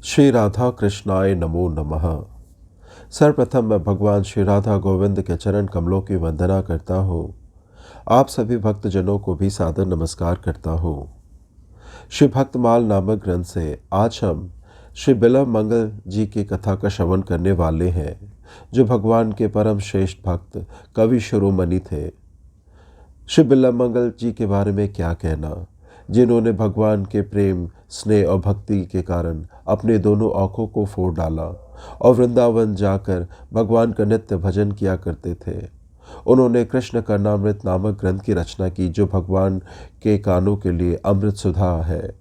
श्री राधा कृष्णाय नमो नमः। सर्वप्रथम मैं भगवान श्री राधा गोविंद के चरण कमलों की वंदना करता हूँ। आप सभी भक्तजनों को भी सादर नमस्कार करता हूँ। श्री भक्तमाल नामक ग्रंथ से आज हम श्री बिल्व मंगल जी की कथा का श्रवण करने वाले हैं, जो भगवान के परम श्रेष्ठ भक्त कवि शिरोमणि थे। श्री बिल्व मंगल जी के बारे में क्या कहना, जिन्होंने भगवान के प्रेम, स्नेह और भक्ति के कारण अपने दोनों आँखों को फोड़ डाला और वृंदावन जाकर भगवान का नित्य भजन किया करते थे। उन्होंने कृष्ण कर्णामृत नामक ग्रंथ की रचना की, जो भगवान के कानों के लिए अमृत सुधा है।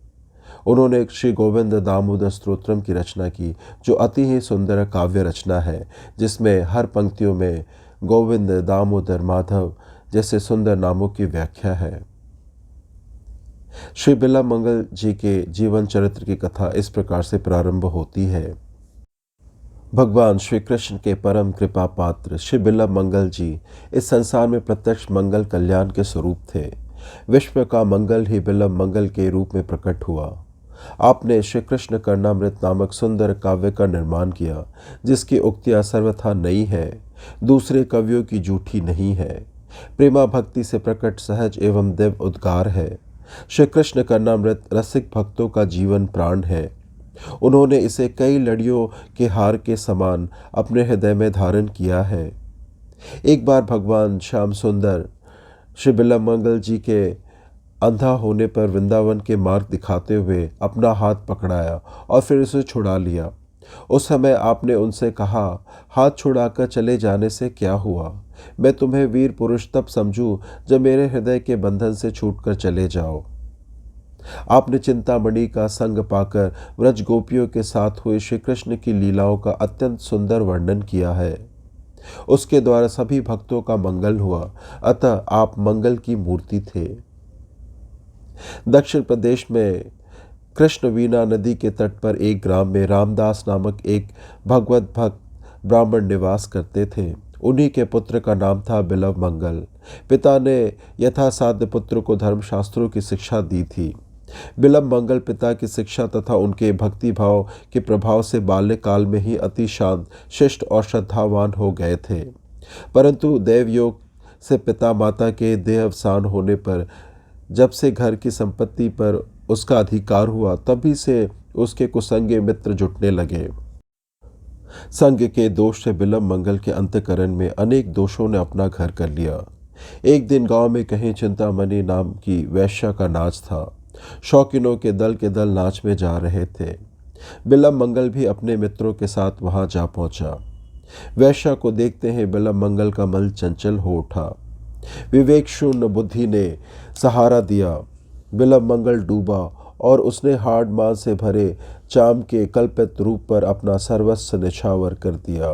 उन्होंने श्री गोविंद दामोदर स्तोत्रम की रचना की, जो अति ही सुंदर काव्य रचना है, जिसमें हर पंक्तियों में गोविंद, दामोदर, माधव जैसे सुंदर नामों की व्याख्या है। श्री बिल्व मंगल जी के जीवन चरित्र की कथा इस प्रकार से प्रारंभ होती है। भगवान श्री कृष्ण के परम कृपा पात्र श्री बिल्व मंगल जी इस संसार में प्रत्यक्ष मंगल कल्याण के स्वरूप थे। विश्व का मंगल ही बिल्व मंगल के रूप में प्रकट हुआ। आपने श्री कृष्ण कर्णामृत नामक सुंदर काव्य का निर्माण किया, जिसकी उक्तियां सर्वथा नई है, दूसरे कवियों की जूठी नहीं है, प्रेमा भक्ति से प्रकट सहज एवं दिव्य उद्गार है। श्री कृष्ण कर्णामृत रसिक भक्तों का जीवन प्राण है। उन्होंने इसे कई लड़ियों के हार के समान अपने हृदय में धारण किया है। एक बार भगवान श्याम सुंदर श्री बिल्व मंगल जी के अंधा होने पर वृंदावन के मार्ग दिखाते हुए अपना हाथ पकड़ाया और फिर उसे छुड़ा लिया। उस समय आपने उनसे कहा, हाथ छुड़ाकर चले जाने से क्या हुआ? मैं तुम्हें वीर पुरुष तब समझूं जब मेरे हृदय के बंधन से छूटकर चले जाओ। आपने चिंतामणि का संग पाकर व्रज गोपियों के साथ हुए श्री कृष्ण की लीलाओं का अत्यंत सुंदर वर्णन किया है। उसके द्वारा सभी भक्तों का मंगल हुआ, अतः आप मंगल की मूर्ति थे। दक्षिण प्रदेश में कृष्णवीणा नदी के तट पर एक ग्राम में रामदास नामक एक भगवत भक्त ब्राह्मण निवास करते थे। उन्हीं के पुत्र का नाम था बिल्व मंगल। पिता ने यथासाध्य पुत्र को धर्मशास्त्रों की शिक्षा दी थी। बिल्व मंगल पिता की शिक्षा तथा उनके भक्ति भाव के प्रभाव से बाल्यकाल में ही अति शांत, शिष्ट और श्रद्धावान हो गए थे। परंतु देवयोग से पिता माता के देह अवसान होने पर जब से घर की संपत्ति पर उसका अधिकार हुआ, तभी से उसके कुसंगे मित्र जुटने लगे। संग के दोष से बिल्व मंगल के अंतःकरण में अनेक दोषों ने अपना घर कर लिया। एक दिन गांव में कहीं चिंतामणि नाम की वैश्या का नाच था। शौकीनों के दल नाच में जा रहे थे। बिल्व मंगल भी अपने मित्रों के साथ वहां जा पहुंचा। वैश्या को देखते ही बिल्व मंगल का मन चंचल हो उठा। विवेक शून्य बुद्धि ने सहारा दिया। बिल्व मंगल डूबा और उसने हाड़ मांस से भरे चाम के कल्पित रूप पर अपना सर्वस्व निछावर कर दिया।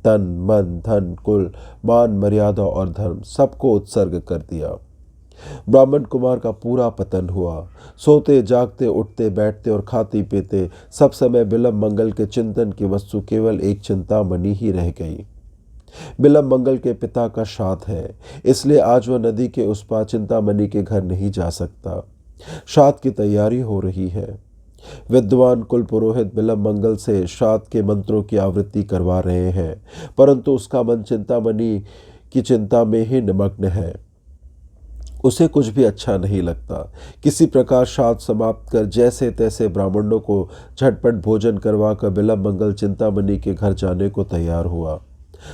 तन, मन, धन, कुल, मान, मर्यादा और धर्म सबको उत्सर्ग कर दिया। ब्राह्मण कुमार का पूरा पतन हुआ। सोते जागते, उठते बैठते और खाते पीते सब समय बिल्व मंगल के चिंतन की वस्तु केवल एक चिंतामणि ही रह गई। बिल्व मंगल के पिता का श्राद्ध है, इसलिए आज वह नदी के उस पार चिंतामणि के घर नहीं जा सकता। श्राद्ध की तैयारी हो रही है। विद्वान कुल पुरोहित बिल्व मंगल से श्राद्ध के मंत्रों की आवृत्ति करवा रहे हैं, परंतु उसका मन चिंतामणि की चिंता में ही निमग्न है। उसे कुछ भी अच्छा नहीं लगता। किसी प्रकार श्राद्ध समाप्त कर जैसे तैसे ब्राह्मणों को झटपट भोजन करवाकर बिल्व मंगल चिंतामणि के घर जाने को तैयार हुआ।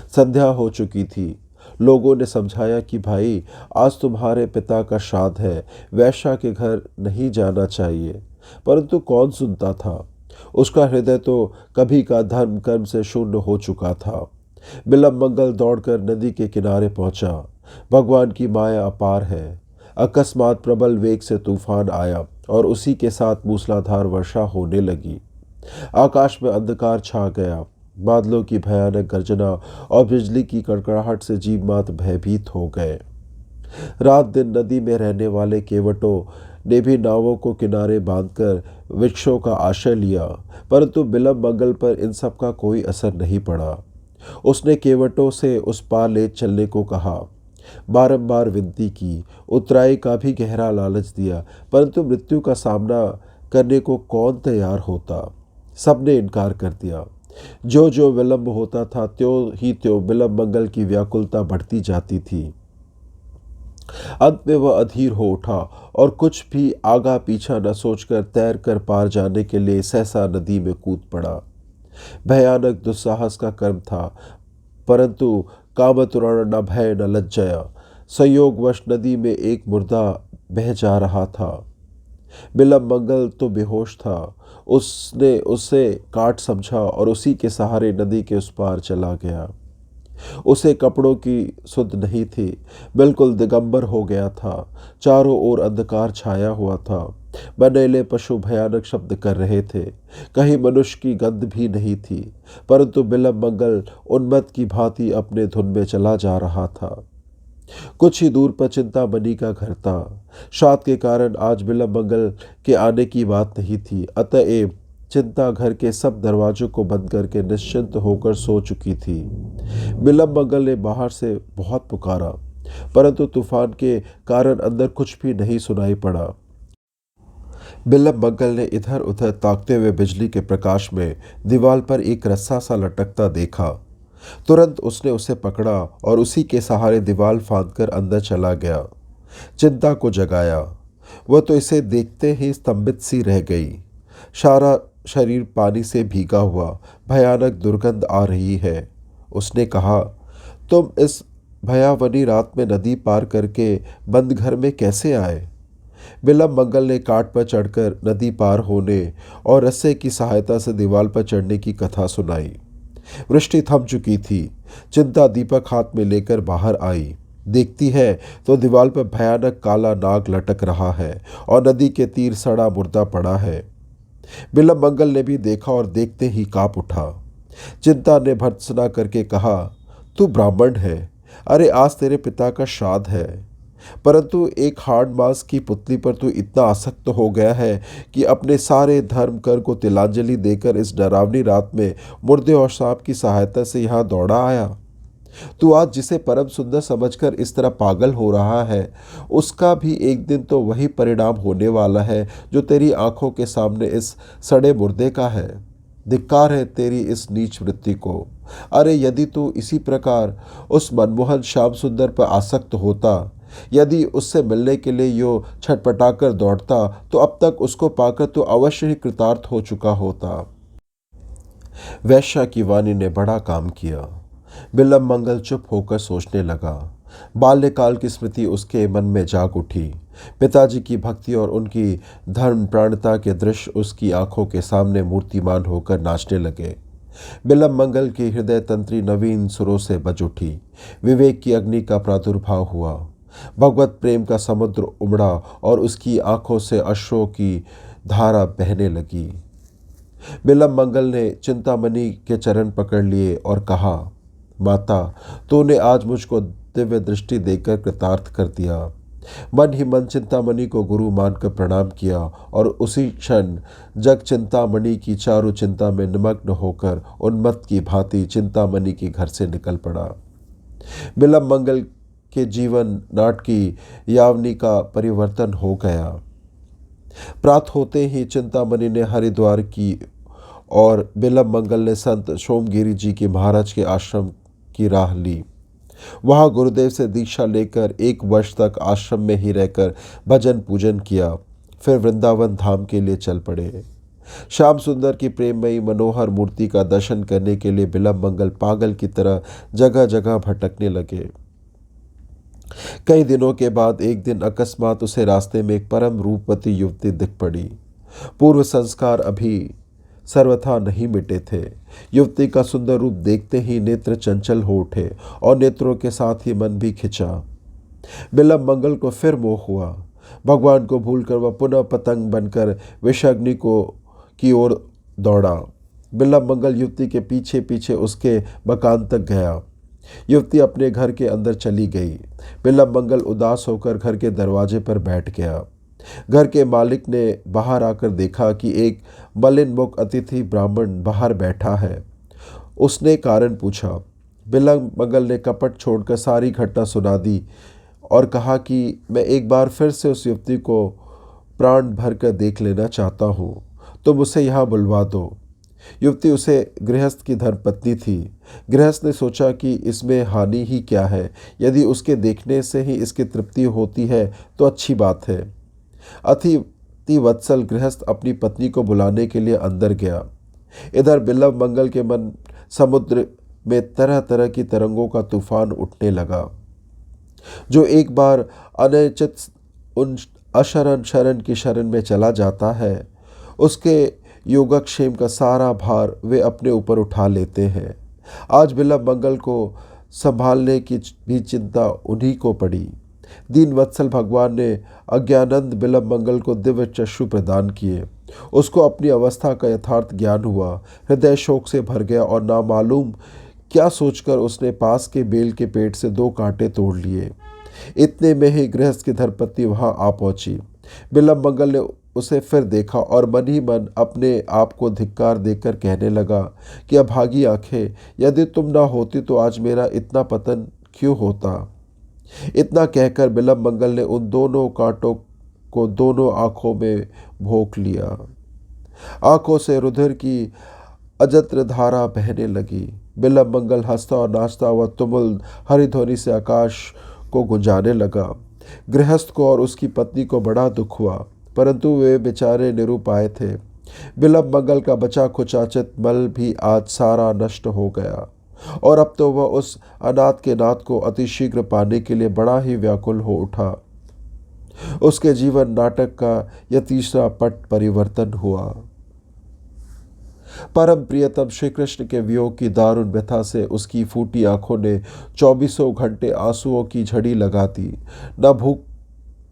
संध्या हो चुकी थी। लोगों ने समझाया कि भाई, आज तुम्हारे पिता का श्राद्ध है, वैश्या के घर नहीं जाना चाहिए, परंतु कौन सुनता था। उसका हृदय तो कभी का धर्म कर्म से शून्य हो चुका था। बिल्व मंगल दौड़कर नदी के किनारे पहुंचा। भगवान की माया अपार है। अकस्मात प्रबल वेग से तूफान आया और उसी के साथ मूसलाधार वर्षा होने लगी। आकाश में अंधकार छा गया। बादलों की भयानक गर्जना और बिजली की कड़कड़ाहट से जीव मात्र भयभीत हो गए। रात दिन नदी में रहने वाले केवटों ने भी नावों को किनारे बांधकर वृक्षों का आश्रय लिया, परंतु बिल्व मंगल पर इन सब का कोई असर नहीं पड़ा। उसने केवटों से उस पार ले चलने को कहा, बारंबार विनती की, उतराई का भी गहरा लालच दिया, परंतु मृत्यु का सामना करने को कौन तैयार होता। सबने इनकार कर दिया। जो जो विलंब होता था त्यों ही त्यों बिल्व मंगल की व्याकुलता बढ़ती जाती थी। अंत में वह अधीर हो उठा और कुछ भी आगा पीछा न सोचकर तैर कर पार जाने के लिए सहसा नदी में कूद पड़ा। भयानक दुस्साहस का कर्म था, परंतु कामतुरण न भय न लज्जया। संयोगवश नदी में एक मुर्दा बह जा रहा था। बिल्व मंगल तो बेहोश था। उसने उसे काट समझा और उसी के सहारे नदी के उस पार चला गया। उसे कपड़ों की सुध नहीं थी, बिल्कुल दिगंबर हो गया था। चारों ओर अंधकार छाया हुआ था। बनेले पशु भयानक शब्द कर रहे थे। कहीं मनुष्य की गंध भी नहीं थी, परंतु बिल्व मंगल उन्मत्त की भांति अपने धुन में चला जा रहा था। कुछ ही दूर पर चिंतामणि का घर था। श्राद्ध के कारण आज बिल्व मंगल के आने की बात नहीं थी, अतएव चिंता घर के सब दरवाजों को बंद करके निश्चिंत होकर सो चुकी थी। बिल्व मंगल ने बाहर से बहुत पुकारा, परंतु तूफान के कारण अंदर कुछ भी नहीं सुनाई पड़ा। बिल्व मंगल ने इधर उधर ताकते हुए बिजली के प्रकाश में दीवार पर एक रस्सा सा लटकता देखा। तुरंत उसने उसे पकड़ा और उसी के सहारे दीवार फांदकर अंदर चला गया। चिंता को जगाया। वह तो इसे देखते ही स्तंभित सी रह गई। सारा शरीर पानी से भीगा हुआ, भयानक दुर्गंध आ रही है। उसने कहा, तुम इस भयावनी रात में नदी पार करके बंद घर में कैसे आए? बिल्व मंगल ने काट पर चढ़कर नदी पार होने और रस्से की सहायता से दीवार पर चढ़ने की कथा सुनाई। वृष्टि थम चुकी थी। चिंता दीपक हाथ में लेकर बाहर आई। देखती है तो दीवार पर भयानक काला नाग लटक रहा है और नदी के तीर सड़ा मुर्दा पड़ा है। बिल्व मंगल ने भी देखा और देखते ही कांप उठा। चिंता ने भर्त्सना करके कहा, तू ब्राह्मण है, अरे आज तेरे पिता का श्राद्ध है, परंतु एक हाड़ मांस की पुतली पर तू इतना आसक्त हो गया है कि अपने सारे धर्म कर को तिलांजलि देकर इस डरावनी रात में मुर्दे और सांप की सहायता से यहाँ दौड़ा आया। तू आज जिसे परम सुंदर समझकर इस तरह पागल हो रहा है, उसका भी एक दिन तो वही परिणाम होने वाला है जो तेरी आंखों के सामने इस सड़े मुर्दे का है। धिक्कार है तेरी इस नीच वृत्ति को। अरे यदि तू इसी प्रकार उस मनमोहन श्याम सुंदर पर आसक्त होता, यदि उससे मिलने के लिए यो छटपटाकर दौड़ता, तो अब तक उसको पाकर तो अवश्य ही कृतार्थ हो चुका होता। वैश्या की वाणी ने बड़ा काम किया। बिल्व मंगल चुप होकर सोचने लगा। बाल्यकाल की स्मृति उसके मन में जाग उठी। पिताजी की भक्ति और उनकी धर्मप्राणता के दृश्य उसकी आंखों के सामने मूर्तिमान होकर नाचने लगे। बिल्व मंगल की हृदय तंत्री नवीन सुरों से बज उठी। विवेक की अग्नि का प्रादुर्भाव हुआ। भगवत प्रेम का समुद्र उमड़ा और उसकी आंखों से अश्रों की धारा बहने लगी। बिल्व मंगल ने चिंतामणि के चरण पकड़ लिए और कहा, माता, तूने आज मुझको दिव्य दृष्टि देकर कृतार्थ कर दिया। मन ही मन चिंतामणि को गुरु मानकर प्रणाम किया और उसी क्षण जग चिंतामणि की चारु चिंता में निमग्न होकर उन्मत्त की भांति चिंतामणि के घर से निकल पड़ा। बिल्व मंगल के जीवन नाटकी यावनी का परिवर्तन हो गया। प्रात होते ही चिंतामणि ने हरिद्वार की और बिल्व मंगल ने संत सोमगिरी जी के महाराज के आश्रम की राह ली। वहाँ गुरुदेव से दीक्षा लेकर 1 वर्ष तक आश्रम में ही रहकर भजन पूजन किया। फिर वृंदावन धाम के लिए चल पड़े। श्याम सुंदर की प्रेममयी मनोहर मूर्ति का दर्शन करने के लिए बिल्व मंगल पागल की तरह जगह जगह भटकने लगे। कई दिनों के बाद एक दिन अकस्मात उसे रास्ते में एक परम रूपवती युवती दिख पड़ी। पूर्व संस्कार अभी सर्वथा नहीं मिटे थे। युवती का सुंदर रूप देखते ही नेत्र चंचल हो उठे और नेत्रों के साथ ही मन भी खिंचा। बिल्व मंगल को फिर मोह हुआ। भगवान को भूलकर वह पुनः पतंग बनकर विषाग्नि को की ओर दौड़ा। बिल्व मंगल युवती के पीछे पीछे उसके मकान तक गया। युवती अपने घर के अंदर चली गई। बिल्व मंगल उदास होकर घर के दरवाजे पर बैठ गया। घर के मालिक ने बाहर आकर देखा कि एक मलिन मुख अतिथि ब्राह्मण बाहर बैठा है। उसने कारण पूछा। बिल्व मंगल ने कपट छोड़कर सारी घटना सुना दी और कहा कि मैं एक बार फिर से उस युवती को प्राण भर कर देख लेना चाहता हूँ, तुम उसे यहाँ बुलवा दो। युवती उसे गृहस्थ की धर्मपत्नी थी। गृहस्थ ने सोचा कि इसमें हानि ही क्या है, यदि उसके देखने से ही इसकी तृप्ति होती है तो अच्छी बात है। अतिथि वत्सल गृहस्थ अपनी पत्नी को बुलाने के लिए अंदर गया। इधर बिल्व मंगल के मन समुद्र में तरह तरह की तरंगों का तूफान उठने लगा, जो एक बार अनिश्चित उन अशरण शरण की शरण में चला जाता है, उसके योगक्षेम का सारा भार वे अपने ऊपर उठा लेते हैं। आज बिल्व मंगल को संभालने की भी चिंता उन्हीं को पड़ी। दीन वत्सल भगवान ने अज्ञानंद बिल्व मंगल को दिव्य चक्षु प्रदान किए। उसको अपनी अवस्था का यथार्थ ज्ञान हुआ। हृदय शोक से भर गया और नामालूम क्या सोचकर उसने पास के बेल के पेड़ से 2 कांटे तोड़ लिए। इतने में ही गृहस्थ की धर्मपत्नी वहां आ पहुंची। बिल्व मंगल ने उसे फिर देखा और मन ही मन अपने आप को धिक्कार देकर कहने लगा कि अभागी आंखें, यदि तुम ना होती तो आज मेरा इतना पतन क्यों होता। इतना कहकर बिल्व मंगल ने उन दोनों कांटों को दोनों आंखों में भोंक लिया। आंखों से रुधिर की अजत्र धारा बहने लगी। बिल्व मंगल हंसता और नाचता हुआ तुमुल हरिध्वनि से आकाश को गुंजाने लगा। गृहस्थ को और उसकी पत्नी को बड़ा दुख हुआ, परंतु वे बेचारे निरुपाय थे। बिल्व मंगल का बचा खुचाचित मल भी आज सारा नष्ट हो गया और अब तो वह उस अनाथ के नाथ को अतिशीघ्र पाने के लिए बड़ा ही व्याकुल हो उठा। उसके जीवन नाटक का यह तीसरा पट परिवर्तन हुआ। परम प्रियतम श्री कृष्ण के वियोग की दारुण व्यथा से उसकी फूटी आंखों ने 24 घंटे आंसुओं की झड़ी लगा दी। न भूख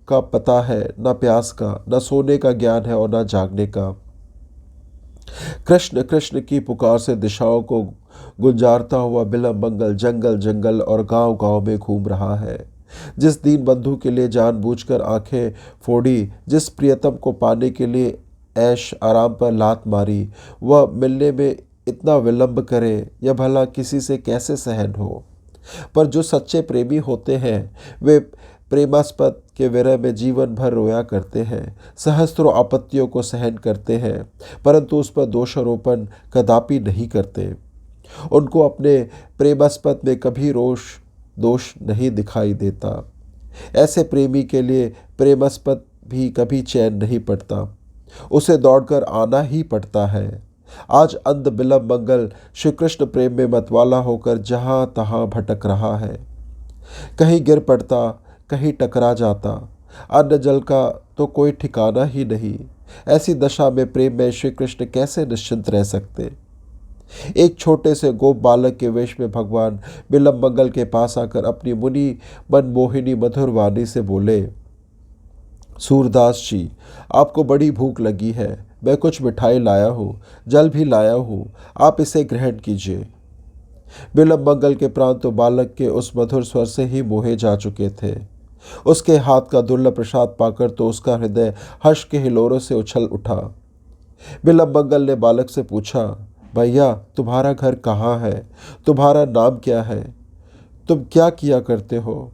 का पता है, न प्यास का, न सोने का ज्ञान है और न जागने का। कृष्ण कृष्ण की पुकार से दिशाओं को गुंजारता हुआ बिल्व मंगल जंगल जंगल और गांव गांव में घूम रहा है। जिस दीन बंधु के लिए जानबूझकर आंखें फोड़ी, जिस प्रियतम को पाने के लिए ऐश आराम पर लात मारी, वह मिलने में इतना विलंब करे, यह भला किसी से कैसे सहन हो। पर जो सच्चे प्रेमी होते हैं वे प्रेमास्पद के विरह में जीवन भर रोया करते हैं, सहस्त्रों आपत्तियों को सहन करते हैं, परंतु उस पर दोषारोपण कदापि नहीं करते। उनको अपने प्रेमास्पद में कभी दोष नहीं दिखाई देता। ऐसे प्रेमी के लिए प्रेमास्पद भी कभी चैन नहीं पड़ता, उसे दौड़कर आना ही पड़ता है। आज अंध बिल्व मंगल श्री कृष्ण प्रेम में मतवाला होकर जहां तहां भटक रहा है। कहीं गिर पड़ता, कहीं टकरा जाता, अन्न जल का तो कोई ठिकाना ही नहीं। ऐसी दशा में प्रेम में श्री कृष्ण कैसे निश्चिंत रह सकते। एक छोटे से गोप बालक के वेश में भगवान बिल्व मंगल के पास आकर अपनी मुनि मनमोहिनी मधुर वाणी से बोले, सूरदास जी, आपको बड़ी भूख लगी है, मैं कुछ मिठाई लाया हूँ, जल भी लाया हूँ, आप इसे ग्रहण कीजिए। बिल्व मंगल के प्राण तो बालक के उस मधुर स्वर से ही मोहे जा चुके थे। उसके हाथ का दुर्लभ प्रसाद पाकर तो उसका हृदय हर्ष के हिलोरों से उछल उठा। बिल्व मंगल ने बालक से पूछा, भैया तुम्हारा घर कहाँ है, तुम्हारा नाम क्या है, तुम क्या किया करते हो।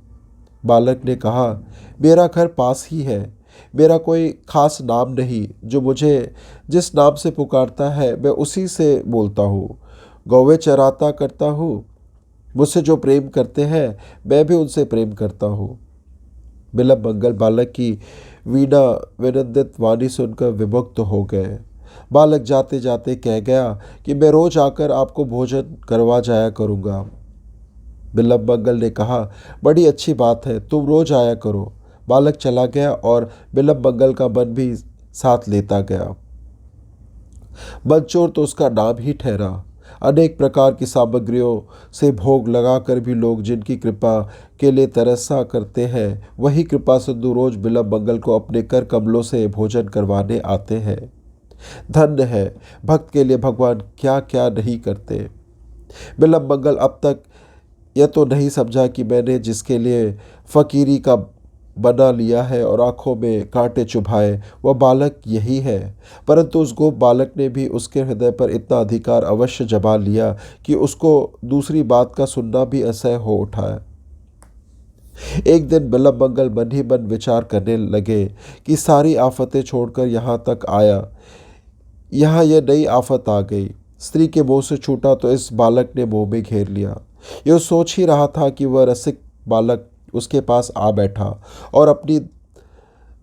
बालक ने कहा, मेरा घर पास ही है, मेरा कोई खास नाम नहीं, जो मुझे जिस नाम से पुकारता है मैं उसी से बोलता हूँ। गौवे चराता करता हूँ, मुझसे जो प्रेम करते हैं मैं भी उनसे प्रेम करता हूँ। बिल्व मंगल बालक की वीणा विनंदित वाणी सुनकर विमुक्त हो गए। बालक जाते जाते कह गया कि मैं रोज आकर आपको भोजन करवा जाया करूँगा। बिल्व मंगल ने कहा, बड़ी अच्छी बात है, तुम रोज आया करो। बालक चला गया और बिल्व मंगल का मन भी साथ लेता गया। मनचोर तो उसका नाम ही ठहरा। अनेक प्रकार की सामग्रियों से भोग लगाकर भी लोग जिनकी कृपा के लिए तरसा करते हैं, वही कृपा सिंधु रोज बिल्व मंगल को अपने कर कमलों से भोजन करवाने आते हैं। धन्य है, भक्त के लिए भगवान क्या क्या नहीं करते। बिल्व मंगल अब तक यह तो नहीं समझा कि मैंने जिसके लिए फकीरी का बना लिया है और आंखों में कांटे चुभाए वह बालक यही है, परंतु उस गोप बालक ने भी उसके हृदय पर इतना अधिकार अवश्य जमा लिया कि उसको दूसरी बात का सुनना भी असह्य हो उठा। एक दिन बिल्व मंगल मन ही मन विचार करने लगे कि सारी आफतें छोड़कर यहाँ तक आया, यहाँ यह नई आफत आ गई। स्त्री के मुंह से छूटा तो इस बालक ने मुंह में घेर लिया। यह सोच ही रहा था कि वह रसिक बालक उसके पास आ बैठा और अपनी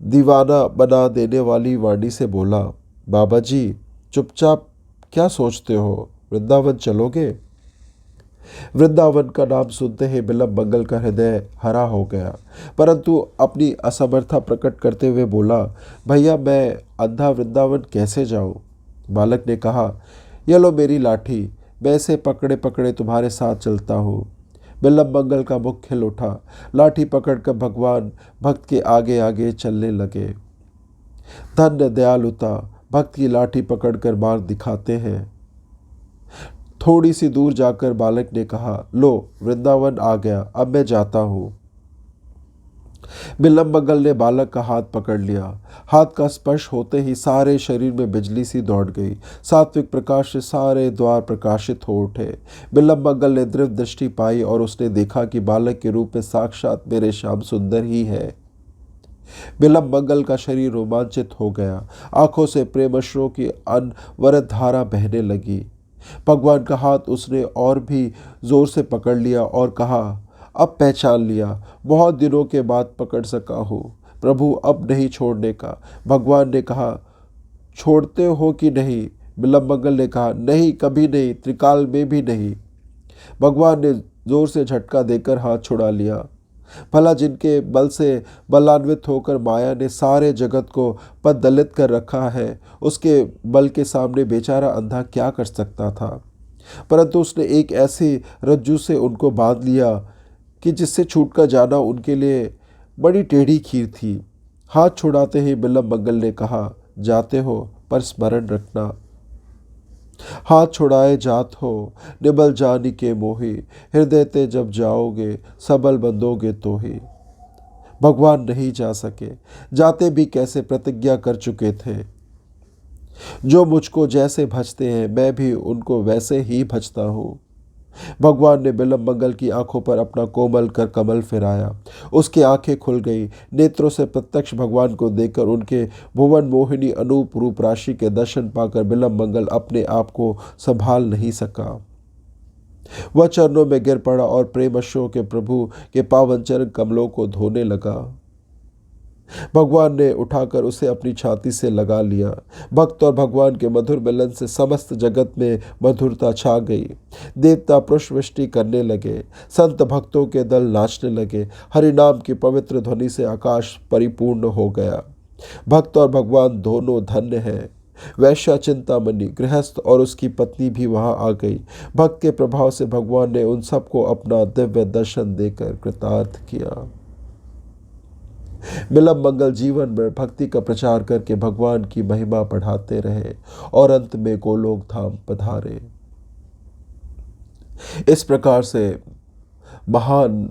दीवाना बना देने वाली वाणी से बोला, बाबा जी चुपचाप क्या सोचते हो, वृंदावन चलोगे? वृंदावन का नाम सुनते ही बिल्व मंगल का हृदय हरा हो गया, परंतु अपनी असमर्थता प्रकट करते हुए बोला, भैया मैं अंधा वृंदावन कैसे जाऊं? बालक ने कहा, ये लो मेरी लाठी, मैं इसे पकड़े पकड़े तुम्हारे साथ चलता हूँ। बिल्व मंगल का मुख खिल उठा। लाठी पकड़कर भगवान भक्त के आगे आगे चलने लगे। धन्य दयालुता, भक्त की लाठी पकड़कर मार्ग दिखाते हैं। थोड़ी सी दूर जाकर बालक ने कहा, लो वृंदावन आ गया, अब मैं जाता हूँ। बिल्व मंगल ने बालक का हाथ पकड़ लिया। हाथ का स्पर्श होते ही सारे शरीर में बिजली सी दौड़ गई। सात्विक प्रकाश से सारे द्वार प्रकाशित हो उठे। बिल्व मंगल ने दृढ़ दृष्टि पाई और उसने देखा कि बालक के रूप में साक्षात मेरे श्याम सुंदर ही है। बिल्व मंगल का शरीर रोमांचित हो गया। आंखों से प्रेमश्रु की अनवरत धारा बहने लगी। भगवान का हाथ उसने और भी जोर से पकड़ लिया और कहा, अब पहचान लिया, बहुत दिनों के बाद पकड़ सका हूँ प्रभु, अब नहीं छोड़ने का। भगवान ने कहा, छोड़ते हो कि नहीं? बिल्व मंगल ने कहा, नहीं, कभी नहीं, त्रिकाल में भी नहीं। भगवान ने जोर से झटका देकर हाथ छुड़ा लिया। भला जिनके बल से बलान्वित होकर माया ने सारे जगत को पददलित कर रखा है, उसके बल के सामने बेचारा अंधा क्या कर सकता था? परंतु उसने एक ऐसी रज्जू से उनको बांध लिया कि जिससे छूटकर जाना उनके लिए बड़ी टेढ़ी खीर थी। हाथ छुड़ाते ही बिल्व मंगल ने कहा, जाते हो पर स्मरण रखना, हाथ छुड़ाए जात हो निबल जानी के मोही, हृदय ते जब जाओगे सबल बंदोगे तो ही। भगवान नहीं जा सके, जाते भी कैसे प्रतिज्ञा कर चुके थे। जो मुझको जैसे भजते हैं मैं भी उनको वैसे ही भजता हूँ। भगवान ने बिल्व मंगल की आंखों पर अपना कोमल कर कमल फिराया। उसकी आंखें खुल गई। नेत्रों से प्रत्यक्ष भगवान को देखकर उनके भुवन मोहिनी अनूप रूप राशि के दर्शन पाकर बिल्व मंगल अपने आप को संभाल नहीं सका। वह चरणों में गिर पड़ा और प्रेमश्रु के प्रभु के पावन चरण कमलों को धोने लगा। भगवान ने उठाकर उसे अपनी छाती से लगा लिया। भक्त और भगवान के मधुर मिलन से समस्त जगत में मधुरता छा गई। देवता पुष्पवृष्टि करने लगे। संत भक्तों के दल नाचने लगे। हरिनाम की पवित्र ध्वनि से आकाश परिपूर्ण हो गया। भक्त और भगवान दोनों धन्य हैं। वैश्या चिंतामणि, गृहस्थ और उसकी पत्नी भी वहां आ गई। भक्त के प्रभाव से भगवान ने उन सबको अपना दिव्य दर्शन देकर कृतार्थ किया। बिल्व मंगल जीवन में भक्ति का प्रचार करके भगवान की महिमा बढ़ाते रहे और अंत में गोलोक धाम पधारे। इस प्रकार से महान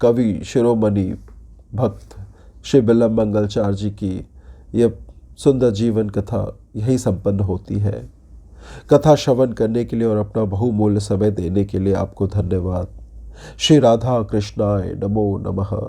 कवि शिरोमणि भक्त श्री बिल्व मंगलाचार्य जी की यह सुंदर जीवन कथा यही संपन्न होती है। कथा श्रवण करने के लिए और अपना बहुमूल्य समय देने के लिए आपको धन्यवाद। श्री राधा कृष्णाय नमो नमः।